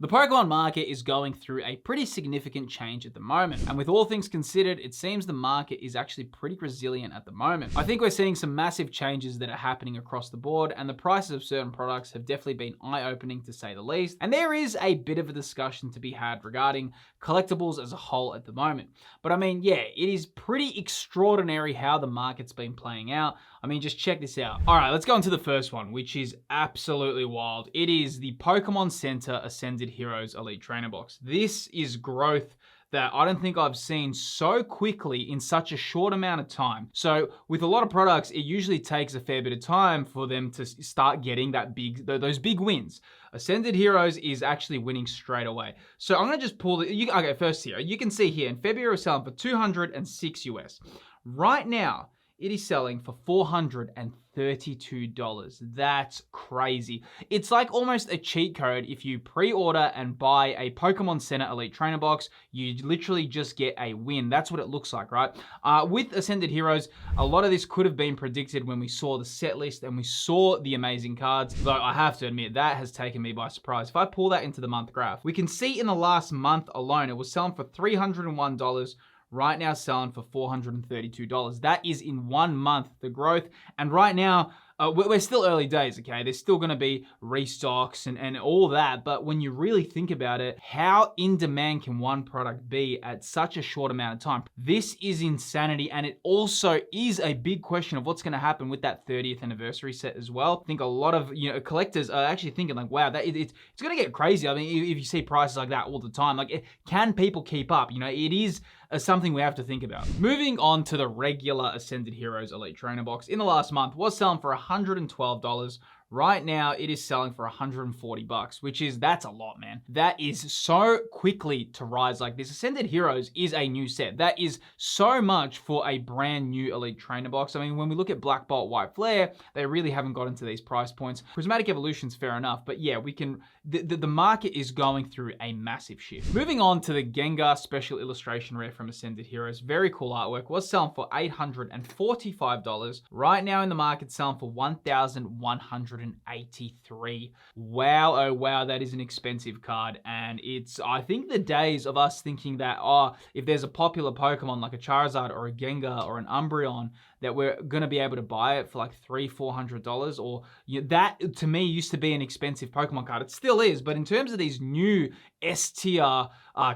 The Pokemon market is going through a pretty significant change at the moment, and with all things considered, it seems the market is actually pretty resilient at the moment. I think we're seeing some massive changes that are happening across the board, and the prices of certain products have definitely been eye-opening to say the least, and there is a bit of a discussion to be had regarding collectibles as a whole at the moment. But I mean, yeah, it is pretty extraordinary how the market's been playing out. I mean, just check this out. All right, let's go into the first one, which is absolutely wild. It is the Pokemon Center Ascended Heroes Elite Trainer Box. This is growth that I don't think I've seen so quickly in such a short amount of time. So with a lot of products, it usually takes a fair bit of time for them to start getting those big wins. Ascended Heroes is actually winning straight away. So I'm gonna just pull okay, first here, you can see here in February it was selling for 206 US. Right now, it is selling for $432. That's crazy. It's like almost a cheat code. If you pre-order and buy a Pokemon Center Elite Trainer Box, you literally just get a win. That's what it looks like, right? With Ascended Heroes, a lot of this could have been predicted when we saw the set list and we saw the amazing cards, though I have to admit, that has taken me by surprise. If I pull that into the month graph, we can see in the last month alone, it was selling for $301, right now selling for $432. That is in 1 month, the growth. And right now, we're still early days, okay? There's still gonna be restocks and all that, but when you really think about it, how in demand can one product be at such a short amount of time? This is insanity, and it also is a big question of what's gonna happen with that 30th anniversary set as well. I think a lot of collectors are actually thinking like, wow, it's gonna get crazy. I mean, if you see prices like that all the time, like can people keep up? It is something we have to think about. Moving on to the regular Ascended Heroes Elite Trainer Box, in the last month was selling for $112. Right now, it is selling for $140, that's a lot, man. That is so quickly to rise like this. Ascended Heroes is a new set. That is so much for a brand new Elite Trainer Box. I mean, when we look at Black Bolt, White Flare, they really haven't got into these price points. Prismatic Evolution's fair enough, but yeah, the market is going through a massive shift. Moving on to the Gengar Special Illustration Rare from Ascended Heroes. Very cool artwork. Was selling for $845. Right now in the market, selling for $1,183. Wow, oh wow, that is an expensive card. And I think the days of us thinking that, if there's a popular Pokemon like a Charizard or a Gengar or an Umbreon, that we're gonna be able to buy it for like $300-400, or that to me used to be an expensive Pokemon card. It still is, but in terms of these new S tier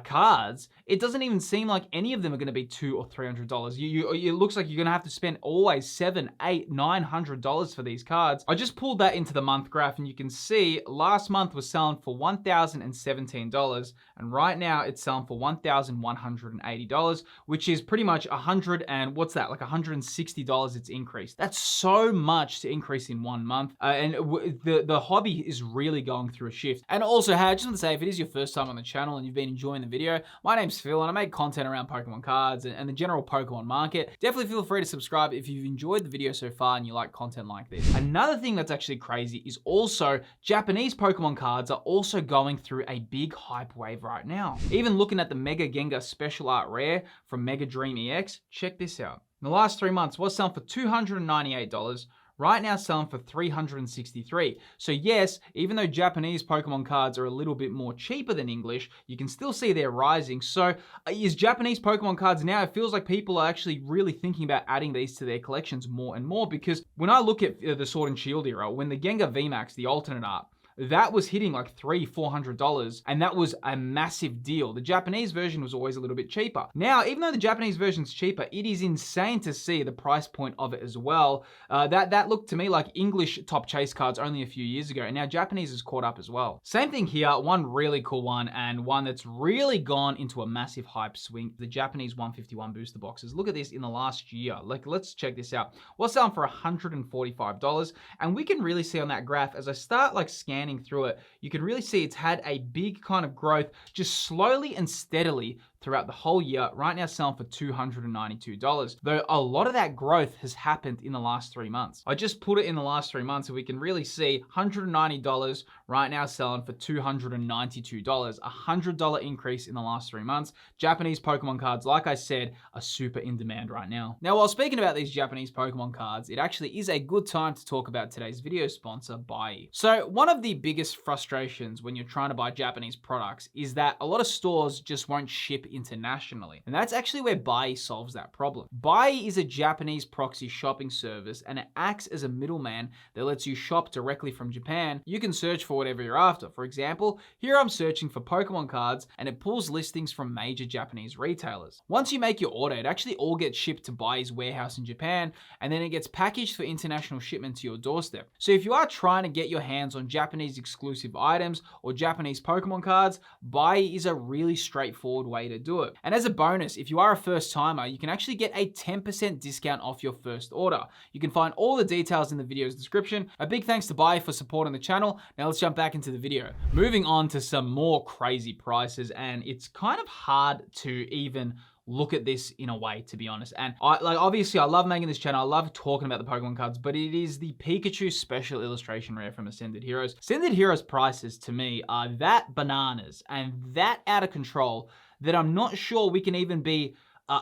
cards, it doesn't even seem like any of them are gonna be $200 or $300. It looks like you're gonna have to spend always $700, $800, $900 for these cards. I just pulled that into the month graph, and you can see last month was selling for $1,017, and right now it's selling for $1,180, which is pretty much like $160 it's increased. That's so much to increase in 1 month. And the hobby is really going through a shift. And also, hey, I just want to say, if it is your first time on the channel and you've been enjoying the video, my name's Phil and I make content around Pokemon cards and the general Pokemon market. Definitely feel free to subscribe if you've enjoyed the video so far and you like content like this. Another thing that's actually crazy is also Japanese Pokemon cards are also going through a big hype wave right now. Even looking at the Mega Gengar Special Art Rare from Mega Dream EX, check this out. In the last 3 months, was selling for $298. Right now selling for $363. So yes, even though Japanese Pokemon cards are a little bit more cheaper than English, you can still see they're rising. So is Japanese Pokemon cards now, it feels like people are actually really thinking about adding these to their collections more and more, because when I look at the Sword and Shield era, when the Gengar VMAX, the alternate art, that was hitting like $300-400, and that was a massive deal. The Japanese version was always a little bit cheaper. Now, even though the Japanese version's cheaper, it is insane to see the price point of it as well. That looked to me like English top chase cards only a few years ago, and now Japanese has caught up as well. Same thing here, one really cool one, and one that's really gone into a massive hype swing, the Japanese 151 booster boxes. Look at this in the last year. Like, let's check this out. Was selling for $145, and we can really see on that graph, as I start like scanning through it, you can really see it's had a big kind of growth just slowly and steadily throughout the whole year, right now selling for $292. Though a lot of that growth has happened in the last 3 months. I just put it in the last 3 months so we can really see $190 right now selling for $292. A $100 increase in the last 3 months. Japanese Pokemon cards, like I said, are super in demand right now. Now, while speaking about these Japanese Pokemon cards, it actually is a good time to talk about today's video sponsor, Bai. So one of the biggest frustrations when you're trying to buy Japanese products is that a lot of stores just won't ship internationally. And that's actually where Bai solves that problem. Bai is a Japanese proxy shopping service, and it acts as a middleman that lets you shop directly from Japan. You can search for whatever you're after. For example, here I'm searching for Pokemon cards, and it pulls listings from major Japanese retailers. Once you make your order, it actually all gets shipped to Bai's warehouse in Japan, and then it gets packaged for international shipment to your doorstep. So if you are trying to get your hands on Japanese exclusive items or Japanese Pokemon cards, Bai is a really straightforward way to do it. And as a bonus, if you are a first timer, you can actually get a 10% discount off your first order. You can find all the details in the video's description. A big thanks to Bai for supporting the channel. Now let's jump back into the video. Moving on to some more crazy prices, and it's kind of hard to even look at this in a way, to be honest. And obviously I love making this channel. I love talking about the Pokemon cards, but it is the Pikachu special illustration rare from Ascended Heroes. Ascended Heroes prices to me are that bananas and that out of control that I'm not sure we can even be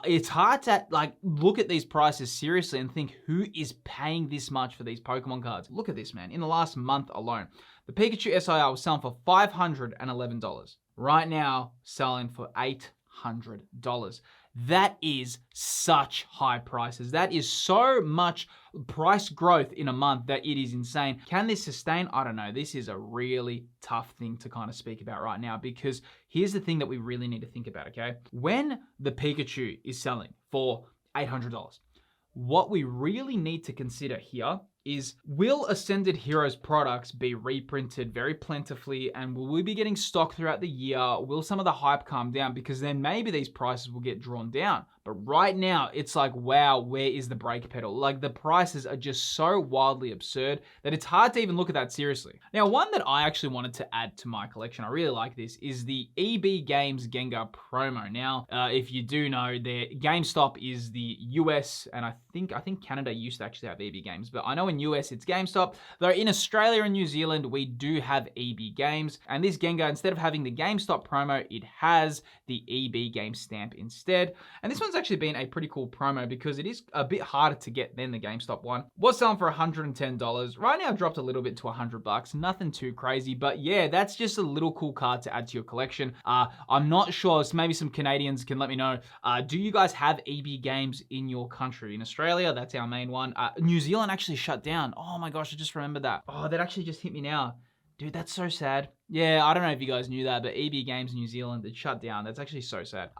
it's hard to look at these prices seriously and think who is paying this much for these Pokemon cards. Look at this, man. In the last month alone, the Pikachu SIR was selling for $511. Right now, selling for $800. That is such high prices. That is so much price growth in a month that it is insane. Can this sustain? I don't know. This is a really tough thing to kind of speak about right now, because here's the thing that we really need to think about, okay? When the Pikachu is selling for $800, what we really need to consider here is, will Ascended Heroes products be reprinted very plentifully, and will we be getting stock throughout the year? Will some of the hype calm down? Because then maybe these prices will get drawn down. But right now, it's like, wow, where is the brake pedal? Like, the prices are just so wildly absurd that it's hard to even look at that seriously. Now, one that I actually wanted to add to my collection, I really like this, is the EB Games Gengar promo. Now, if you do know, GameStop is the US, and I think Canada used to actually have EB Games, but I know in US it's GameStop. Though in Australia and New Zealand, we do have EB Games, and this Gengar, instead of having the GameStop promo, it has the EB Games stamp instead. And this one's actually been a pretty cool promo because it is a bit harder to get than the GameStop one. Was selling for $110. Right now, dropped a little bit to $100. Nothing too crazy, but yeah, that's just a little cool card to add to your collection. I'm not sure, so maybe some Canadians can let me know. Do you guys have EB Games in your country? In Australia, that's our main one. New Zealand actually shut down. Oh my gosh, I just remembered that. Oh, that actually just hit me now. Dude, that's so sad. Yeah, I don't know if you guys knew that, but EB Games in New Zealand, it shut down. That's actually so sad.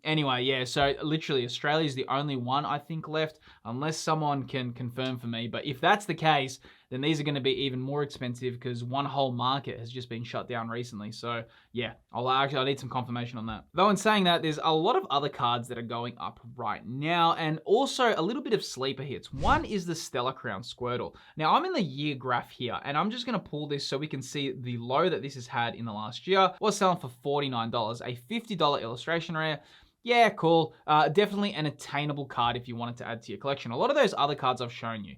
Anyway, yeah, so literally Australia is the only one I think left, unless someone can confirm for me. But if that's the case, then these are going to be even more expensive because one whole market has just been shut down recently. So yeah, I need some confirmation on that. Though in saying that, there's a lot of other cards that are going up right now, and also a little bit of sleeper hits. One is the Stellar Crown Squirtle. Now I'm in the year graph here, and I'm just going to pull this so we can see the low that this has had in the last year. Was selling for $49, a $50 illustration rare. Yeah, cool. Definitely an attainable card if you wanted to add to your collection. A lot of those other cards I've shown you,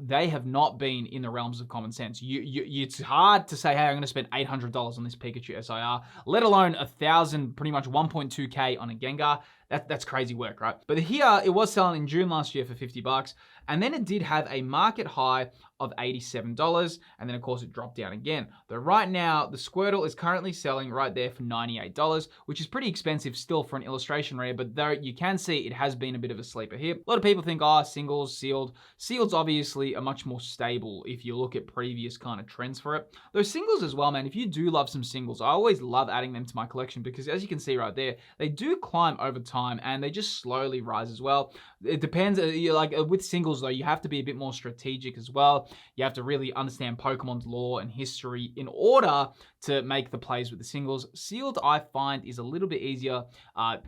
they have not been in the realms of common sense. It's hard to say, hey, I'm going to spend $800 on this Pikachu SIR, let alone 1,000, pretty much 1.2K on a Gengar. That's crazy work, right? But here, it was selling in June last year for $50, and then it did have a market high of $87, and then of course it dropped down again. Though right now, the Squirtle is currently selling right there for $98, which is pretty expensive still for an illustration rare, but though you can see it has been a bit of a sleeper hit. A lot of people think, oh, singles, sealed. Sealed's obviously a much more stable if you look at previous kind of trends for it. Those singles as well, man, if you do love some singles, I always love adding them to my collection because as you can see right there, they do climb over time. time, and they just slowly rise as well. It depends, like with singles though, you have to be a bit more strategic as well. You have to really understand Pokemon's lore and history in order to make the plays with the singles. Sealed, I find, is a little bit easier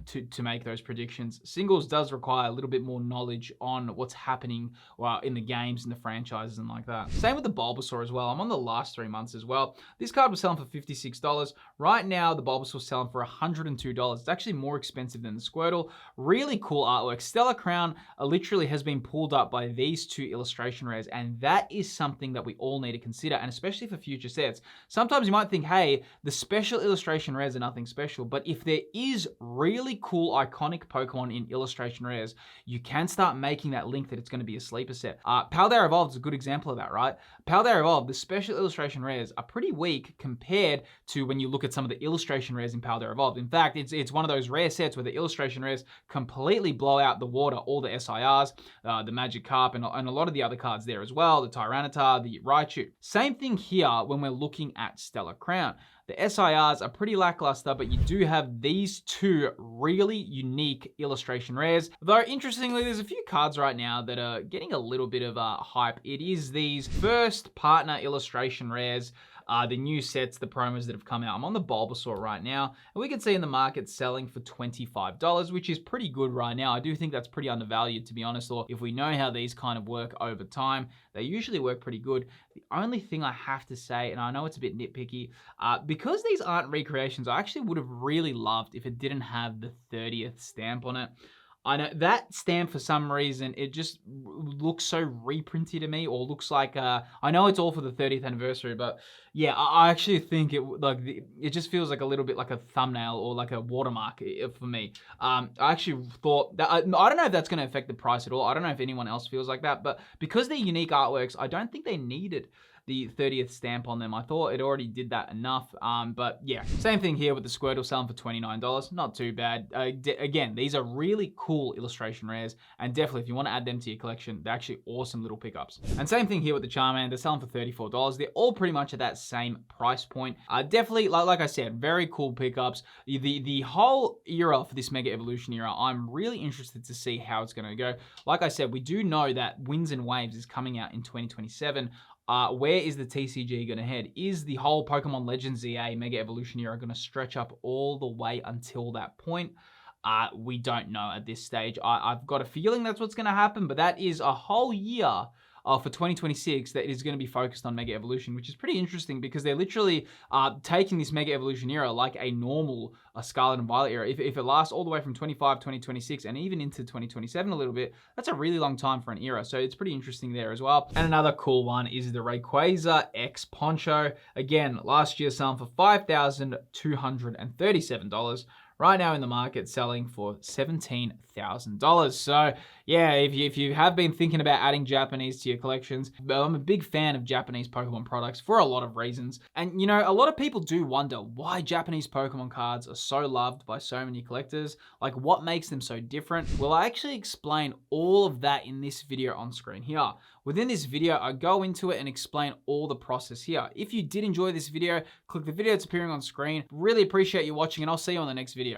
to make those predictions. Singles does require a little bit more knowledge on what's happening in the games and the franchises and like that. Same with the Bulbasaur as well. I'm on the last 3 months as well. This card was selling for $56. Right now, the Bulbasaur's selling for $102. It's actually more expensive than the Squirtle. Really cool artwork. Stellar Crown literally has been pulled up by these two illustration rares, and that is something that we all need to consider, and especially for future sets. Sometimes you might think, hey, the special illustration rares are nothing special, but if there is really cool iconic Pokemon in illustration rares, you can start making that link that it's going to be a sleeper set. Paldea Evolved is a good example of that, right? Paldea Evolved, the special illustration rares are pretty weak compared to when you look at some of the illustration rares in Paldea Evolved. In fact, it's one of those rare sets where the illustration rares completely blow out the water, all the SIRs, the Magikarp, and a lot of the other cards there as well, the Tyranitar, the Raichu. Same thing here when we're looking at Stellar Crown. The SIRs are pretty lackluster, but you do have these two really unique illustration rares. Though, interestingly, there's a few cards right now that are getting a little bit of hype. It is these first partner illustration rares, the new sets, the promos that have come out. I'm on the Bulbasaur right now, and we can see in the market selling for $25, which is pretty good right now. I do think that's pretty undervalued, to be honest, or if we know how these kind of work over time, they usually work pretty good. The only thing I have to say, and I know it's a bit nitpicky, because these aren't recreations, I actually would have really loved if it didn't have the 30th stamp on it. I know that stamp, for some reason, it just looks so reprinted to me, or looks like, I know it's all for the 30th anniversary, but yeah, I actually think it just feels like a little bit like a thumbnail or like a watermark for me. I actually thought that, I don't know if that's going to affect the price at all. I don't know if anyone else feels like that, but because they're unique artworks, I don't think they needed the 30th stamp on them. I thought it already did that enough, but yeah. Same thing here with the Squirtle selling for $29. Not too bad. Again, these are really cool illustration rares, and definitely if you want to add them to your collection, they're actually awesome little pickups. And same thing here with the Charmander. They're selling for $34. They're all pretty much at that same price point. Definitely, like I said, very cool pickups. The whole era for this Mega Evolution era, I'm really interested to see how it's going to go. Like I said, we do know that Winds and Waves is coming out in 2027. Where is the TCG going to head? Is the whole Pokemon Legends EA Mega Evolution era going to stretch up all the way until that point? We don't know at this stage. I've got a feeling that's what's going to happen, but that is a whole year for 2026 that is going to be focused on Mega Evolution, which is pretty interesting because they're literally taking this Mega Evolution era like a normal Scarlet and Violet era. If it lasts all the way from 25, 2026, and even into 2027 a little bit, that's a really long time for an era. So it's pretty interesting there as well. And another cool one is the Rayquaza X Poncho. Again, last year selling for $5,237. Right now in the market selling for $17,000. So yeah, if you have been thinking about adding Japanese to your collections, I'm a big fan of Japanese Pokemon products for a lot of reasons. And you know, a lot of people do wonder why Japanese Pokemon cards are so loved by so many collectors. Like, what makes them so different? Well, I actually explain all of that in this video on screen here. Within this video, I go into it and explain all the process here. If you did enjoy this video, click the video that's appearing on screen. Really appreciate you watching, and I'll see you on the next video.